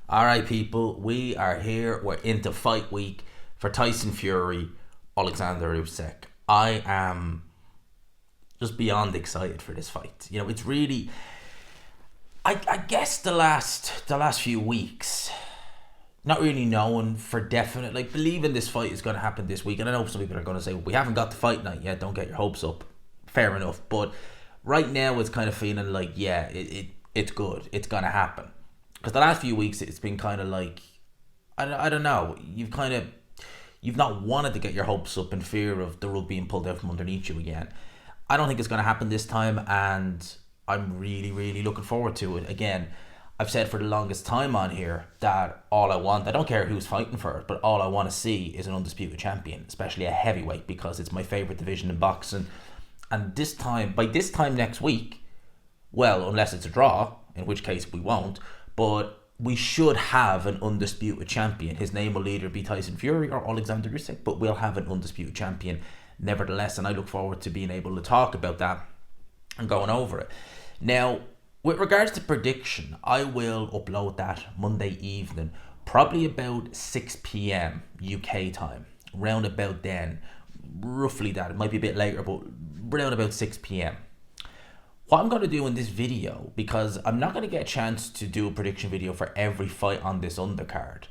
All right, people, we are here. We're into fight week for Tyson Fury, Oleksandr Usyk. I am just beyond excited for this fight. It's really, I guess the last few weeks, not really knowing for definite, like believing this fight is going to happen this week. And I know some people are going to say, well, we haven't got the fight night yet. Don't get your hopes up. Fair enough, but right now it's kind of feeling like, yeah, it's good. It's going to happen. Because the last few weeks it's been kind of like, I don't know, you've not wanted to get your hopes up in fear of the rug being pulled out from underneath you again. I don't think it's going to happen this time, and I'm really, really looking forward to it. Again, I've said for the longest time on here that I don't care who's fighting for it, but all I want to see is an undisputed champion, especially a heavyweight, because it's my favourite division in boxing. And by this time next week, well, unless it's a draw, in which case we won't, but we should have an undisputed champion. His name will either be Tyson Fury or Oleksandr Usyk, but we'll have an undisputed champion nevertheless, and I look forward to being able to talk about that and going over it. Now, with regards to prediction, I will upload that Monday evening, probably about 6 p.m. UK time, round about then, roughly that. It might be a bit later, but around about 6 p.m. What I'm going to do in this video, because I'm not going to get a chance to do a prediction video for every fight on this undercard,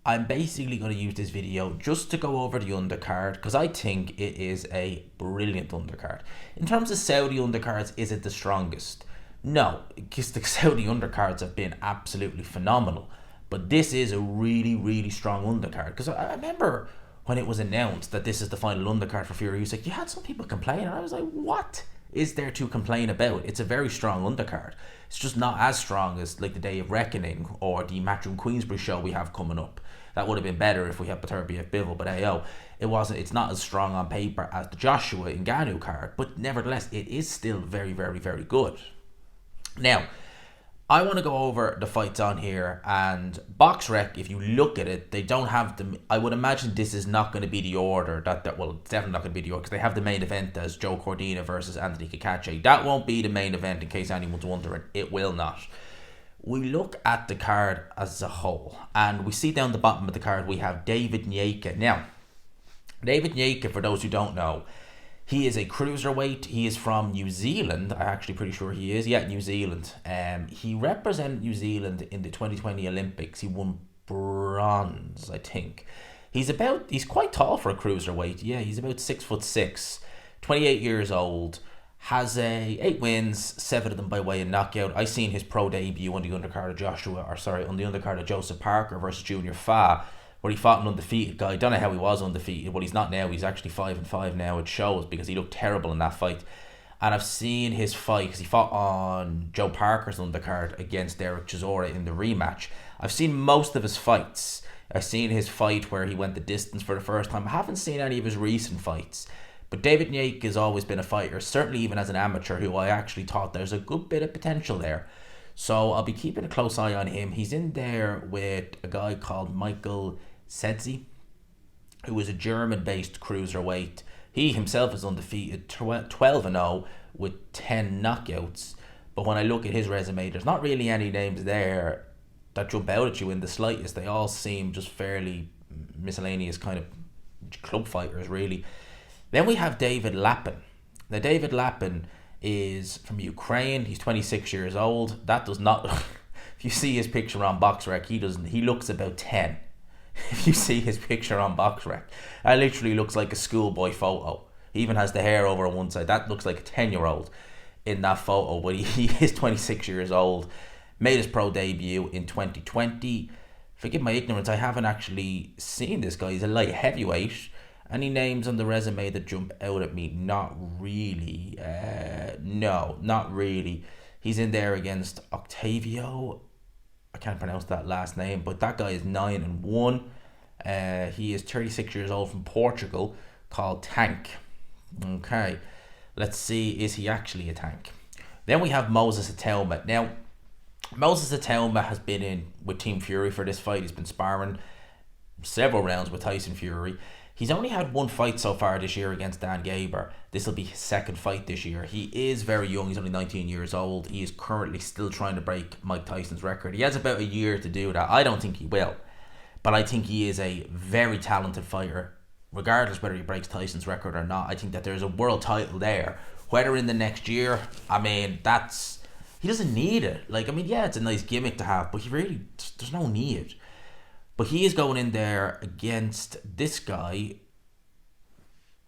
I'm basically going to use this video just to go over the undercard, because I think it is a brilliant undercard. In terms of Saudi undercards, is it the strongest? No, because the Saudi undercards have been absolutely phenomenal. But this is a really, really strong undercard. Because I remember when it was announced that this is the final undercard for Fury Usyk, you had some people complaining. I was like, what is there to complain about? It's a very strong undercard. It's just not as strong as like the Day of Reckoning or the Matchroom Queensbury show we have coming up. That would have been better if we had Beterbiev Bivol, but AO, it wasn't. It's not as strong on paper as the Joshua Ngannou card, but nevertheless, it is still very, very, very good. Now, I want to go over the fights on here, and BoxRec, if you look at it, they don't have the. I would imagine this is not going to be the order well, it's definitely not going to be the order, because they have the main event as Joe Cordina versus Anthony Kakach. That won't be the main event, in case anyone's wondering. It will not. We look at the card as a whole, and we see down the bottom of the card we have David Nyeka. Now, David Nyeka, for those who don't know, he is a cruiserweight. He is from New Zealand. I'm actually pretty sure he is. Yeah, New Zealand. He represented New Zealand in the 2020 Olympics. He won bronze, I think. He's quite tall for a cruiserweight. Yeah, he's about 6'6", 28 years old. Has 8 wins, 7 of them by way of knockout. I seen his pro debut on the undercard of Joseph Parker versus Junior Fa, where he fought an undefeated guy. Don't know how he was undefeated. Well, he's not now. He's actually 5-5 now. It shows, because he looked terrible in that fight. And I've seen his fight, because he fought on Joe Parker's undercard against Derek Chisora in the rematch. I've seen most of his fights. I've seen his fight where he went the distance for the first time. I haven't seen any of his recent fights. But David Nyeka has always been a fighter, certainly even as an amateur, who I actually thought there's a good bit of potential there. So I'll be keeping a close eye on him. He's in there with a guy called Michael Sedzi, who is a German-based cruiserweight. He himself is undefeated, 12-0 with 10 knockouts. But when I look at his resume, there's not really any names there that jump out at you in the slightest. They all seem just fairly miscellaneous kind of club fighters, really. Then we have David Lapin. Now, David Lapin is from Ukraine. He's 26 years old. That does not... If you see his picture on BoxRec, he looks about 10. If you see his picture on BoxRec, that literally looks like a schoolboy photo. He even has the hair over on one side. That looks like a 10-year-old in that photo, but he is 26 years old. Made his pro debut in 2020. Forgive my ignorance, I haven't actually seen this guy. He's a light heavyweight. Any names on the resume that jump out at me? Not really. No, not really. He's in there against Octavio. I can't pronounce that last name, but that guy is 9-1. He is 36 years old, from Portugal, called Tank. Okay, let's see, is he actually a tank? Then we have Moses Atelma. Now, Moses Atelma has been in with Team Fury for this fight. He's been sparring several rounds with Tyson Fury. He's only had one fight so far this year against Dan Gaber. This will be his second fight this year. He is very young. He's only 19 years old. He is currently still trying to break Mike Tyson's record. He has about a year to do that. I don't think he will. But I think he is a very talented fighter. Regardless whether he breaks Tyson's record or not, I think that there's a world title there. Whether in the next year, I mean, he doesn't need it. Like, I mean, yeah, it's a nice gimmick to have, but there's no need. But he is going in there against this guy,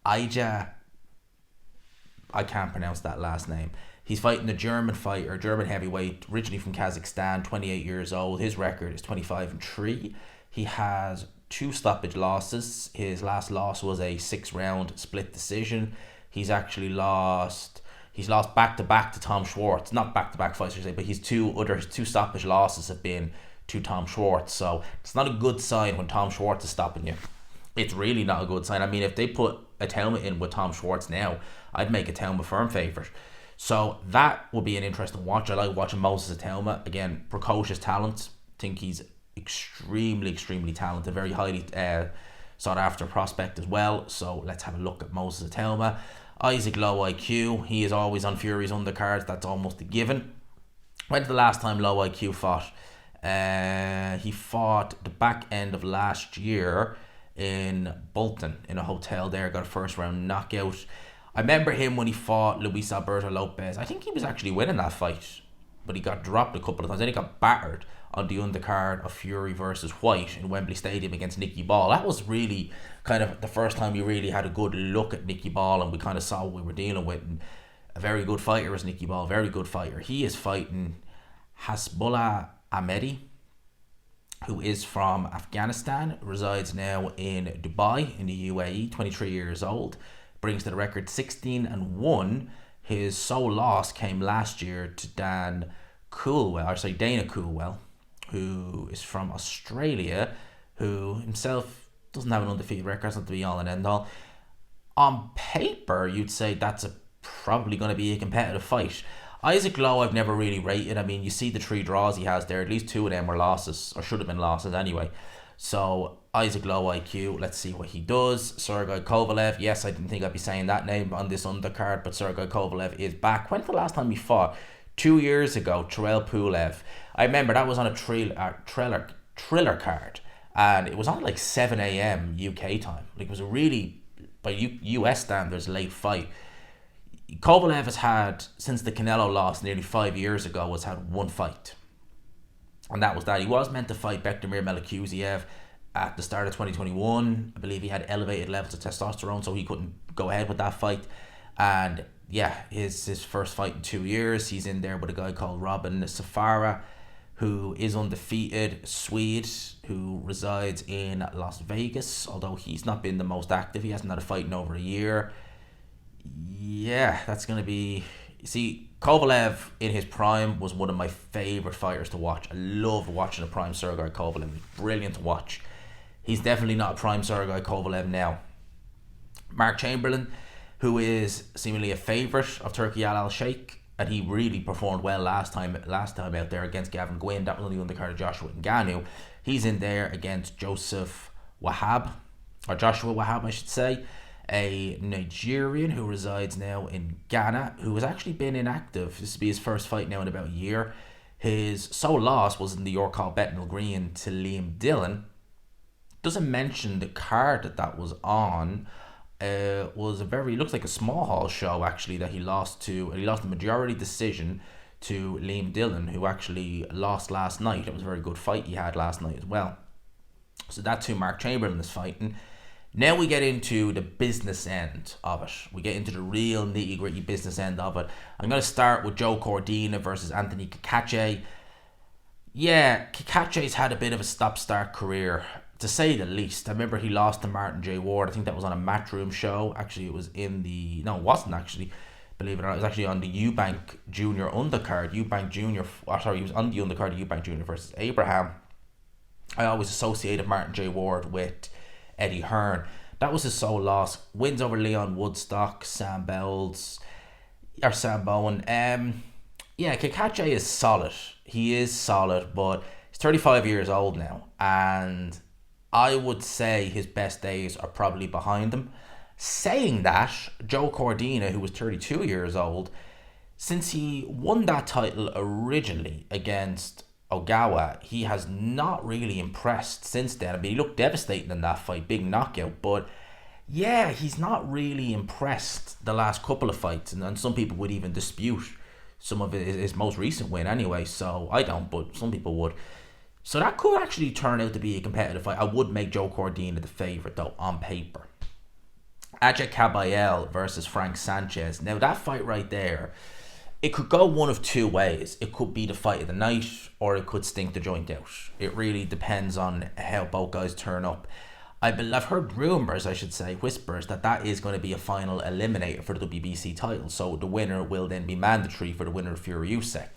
Ija. I can't pronounce that last name. He's fighting a German fighter, German heavyweight, originally from Kazakhstan, 28 years old. His record is 25-3. He has 2 stoppage losses. His last loss was a 6-round split decision. He's lost back-to-back to Tom Schwartz. Not back-to-back fights, I should say, but his two stoppage losses have been to Tom Schwartz. So it's not a good sign when Tom Schwartz is stopping you. It's really not a good sign. I mean, if they put a Telma in with Tom Schwartz now, I'd make a Telma firm favourite. So that will be an interesting watch. I like watching Moses Telma. Again, precocious talent. Think he's extremely, extremely talented. Very highly sought after prospect as well. So let's have a look at Moses Telma. Isaac low IQ. He is always on Fury's undercards. That's almost a given. When's the last time low IQ fought? He fought the back end of last year in Bolton in a hotel there. Got a first round knockout. I remember him when he fought Luis Alberto Lopez. I think he was actually winning that fight, but he got dropped a couple of times. Then he got battered on the undercard of Fury versus White in Wembley Stadium against Nicky Ball. That was really kind of the first time we really had a good look at Nicky Ball, and we kind of saw what we were dealing with. And a very good fighter is Nicky Ball, very good fighter. He is fighting Hasbullah Ahmedi, who is from Afghanistan, resides now in Dubai in the UAE, 23 years old, brings to the record 16-1. His sole loss came last year to Dana Coolwell, who is from Australia, who himself doesn't have an undefeated record. It's not to be all and end all. On paper, you'd say that's probably going to be a competitive fight. Isaac Lowe, I've never really rated. I mean, you see the 3 draws he has there. At least 2 of them were losses, or should have been losses anyway. So, Isaac Lowe IQ, let's see what he does. Sergey Kovalev, yes, I didn't think I'd be saying that name on this undercard, but Sergey Kovalev is back. When's the last time he fought? 2 years ago, Terrell Pulev. I remember that was on a Triller card, and it was on like 7 a.m. UK time. Like, it was a really, by US standards, late fight. Kovalev has had, since the Canelo loss nearly 5 years ago, has had 1 fight. And that was that. He was meant to fight Bektamir Melikuziev at the start of 2021. I believe he had elevated levels of testosterone, so he couldn't go ahead with that fight. And yeah, his first fight in 2 years. He's in there with a guy called Robin Safara, who is undefeated, Swede, who resides in Las Vegas, although he's not been the most active. He hasn't had a fight in over a year. Yeah, that's going to be... See, Kovalev in his prime was one of my favourite fighters to watch. I love watching a prime Sergey Kovalev. He's brilliant to watch. He's definitely not a prime Sergey Kovalev now. Mark Chamberlain, who is seemingly a favourite of Turki Al Sheikh, and he really performed well last time out there against Gavin Gwynn. That was on the undercard of Joshua Ngannou. He's in there against Joshua Wahab, I should say, a Nigerian who resides now in Ghana, who has actually been inactive. This will be his first fight now in about a year. His sole loss was in the York Hall Bethnal Green to Liam Dillon. Doesn't mention the card that was on. Was a very, looks like a small hall show actually that he lost to, and he lost the majority decision to Liam Dillon, who actually lost last night. It was a very good fight he had last night as well. So that's who Mark Chamberlain is fighting. Now we get into the business end of it. We get into the real nitty-gritty business end of it. I'm going to start with Joe Cordina versus Anthony Kakach. Yeah, Kakach's had a bit of a stop-start career, to say the least. I remember he lost to Martin J. Ward. I think that was on a Matchroom show. Actually, it was in the... No, it wasn't actually. Believe it or not, it was actually on the Eubank Jr. undercard. Eubank Jr. He was on the undercard of Eubank Jr. versus Abraham. I always associated Martin J. Ward with Eddie Hearn. That was his sole loss. Wins over Leon Woodstock, Sam Bowen. Yeah, Kakach is solid. He is solid, but he's 35 years old now. And I would say his best days are probably behind him. Saying that, Joe Cordina, who was 32 years old, since he won that title originally against Ogawa, he has not really impressed since then. I mean, he looked devastating in that fight, big knockout, but yeah, he's not really impressed the last couple of fights, and some people would even dispute some of his most recent win anyway, so I don't, but some people would. So that could actually turn out to be a competitive fight. I would make Joe Cordina the favourite, though, on paper. AJ Kabayel versus Frank Sanchez. Now, that fight right there, it could go one of two ways. It could be the fight of the night, or it could stink the joint out. It really depends on how both guys turn up. I've heard rumours, I should say, whispers, that is going to be a final eliminator for the WBC title. So the winner will then be mandatory for the winner of Fury Usyk.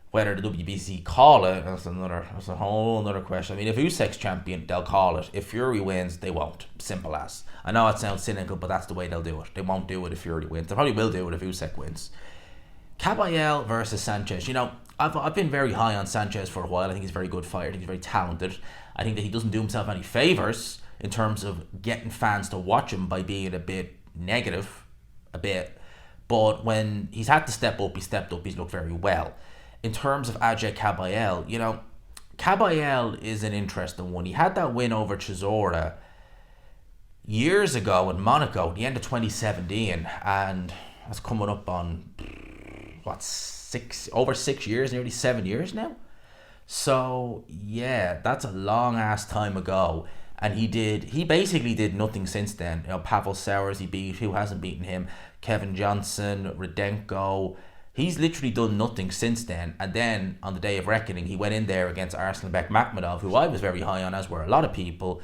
Whether the WBC call it, that's a whole other question. I mean, if Usyk's champion, they'll call it. If Fury wins, they won't. Simple as. I know it sounds cynical, but that's the way they'll do it. They won't do it if Fury wins. They probably will do it if Usyk wins. Kabayel versus Sanchez. You know, I've been very high on Sanchez for a while. I think he's a very good fighter. I think he's very talented. I think that he doesn't do himself any favours in terms of getting fans to watch him by being a bit negative, a bit. But when he's had to step up, he stepped up. He's looked very well. In terms of AJ Kabayel, you know, Kabayel is an interesting one. He had that win over Chisora years ago in Monaco, the end of 2017, and that's coming up on over 6 years, nearly 7 years now. So yeah, that's a long ass time ago. And he basically did nothing since then. You know, Pavel Sowers he beat, who hasn't beaten him, Kevin Johnson, Rudenko. He's literally done nothing since then. And then on the day of reckoning, he went in there against Arslanbek Makhmudov, who I was very high on, as were a lot of people.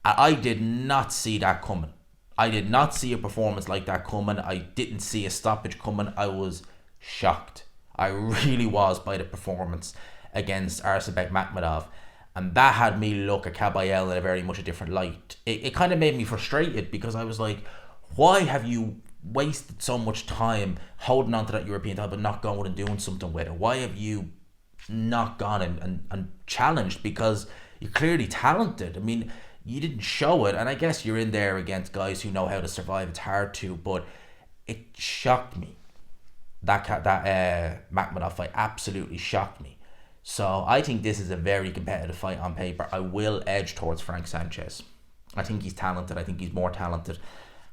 I did not see that coming. I did not see a performance like that coming. I didn't see a stoppage coming. I was shocked. I really was by the performance against Arslanbek Makhmudov. And that had me look at Kabayel in a very much a different light. It kind of made me frustrated because I was like, why have you wasted so much time holding on to that European title but not going and doing something with it? Why have you not gone and challenged? Because you're clearly talented. I mean, you didn't show it, and I guess you're in there against guys who know how to survive. It's hard to, but it shocked me. That Makhmudov fight absolutely shocked me. So I think this is a very competitive fight on paper. I will edge towards Frank Sanchez. I think he's talented. I think he's more talented.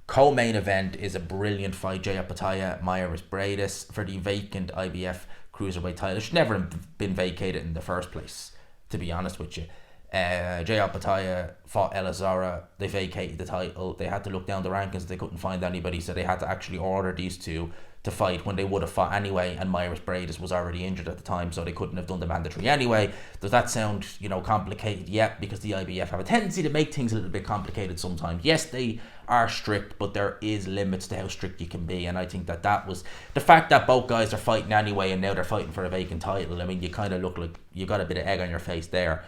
Co-main event is a brilliant fight. Jay Opetaia, Briedis for the vacant IBF Cruiserweight title. It should never have been vacated in the first place, to be honest with you. Jay Opetaia fought Elizara. They vacated the title. They had to look down the rankings. They couldn't find anybody, so they had to actually order these two to fight when they would have fought anyway, and Briedis was already injured at the time, so they couldn't have done the mandatory anyway. Does that sound, complicated? Yep, because the IBF have a tendency to make things a little bit complicated sometimes. Yes, they are strict, but there is limits to how strict you can be, and I think that was the fact that both guys are fighting anyway, and now they're fighting for a vacant title. I mean, you kind of look like you got a bit of egg on your face there.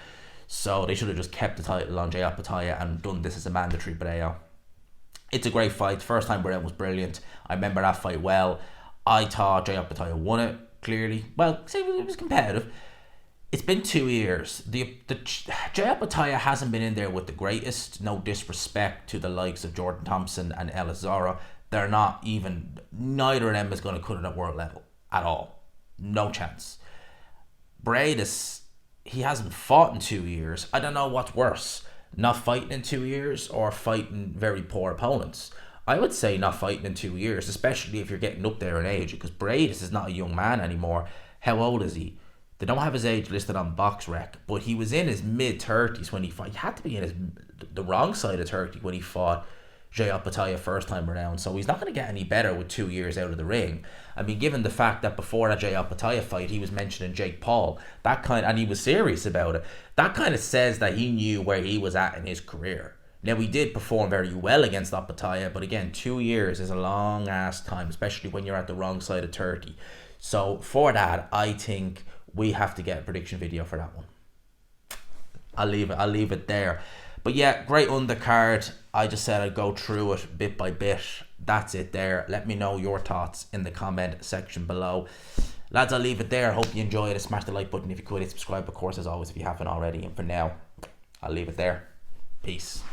So they should have just kept the title on Jay Opetaia and done this as a mandatory Breo. It's a great fight. First time Breo was brilliant. I remember that fight well. I thought Jay Opetaia won it, clearly. Well, it was competitive. It's been 2 years. The Jay Opetaia hasn't been in there with the greatest. No disrespect to the likes of Jordan Thompson and Elizara. They're not even... Neither of them is going to cut it at world level at all. No chance. Briedis, he hasn't fought in 2 years. I don't know what's worse. Not fighting in 2 years or fighting very poor opponents. I would say not fighting in 2 years, especially if you're getting up there in age, because Briedis is not a young man anymore. How old is he? They don't have his age listed on BoxRec, but he was in his mid-30s when he fought. He had to be in the wrong side of 30 when he fought Jay Opetaia first time around, so he's not going to get any better with 2 years out of the ring. I mean, given the fact that before that Jay Opetaia fight, he was mentioning Jake Paul, and he was serious about it, that kind of says that he knew where he was at in his career. Now, he did perform very well against Opetaia, but again, 2 years is a long ass time, especially when you're at the wrong side of 30. So for that, I think we have to get a prediction video for that one. I'll leave it there. But yeah, great undercard. I just said I'd go through it bit by bit. That's it there. Let me know your thoughts in the comment section below. Lads, I'll leave it there. Hope you enjoyed it. Smash the like button if you could. Subscribe, of course, as always, if you haven't already. And for now, I'll leave it there. Peace.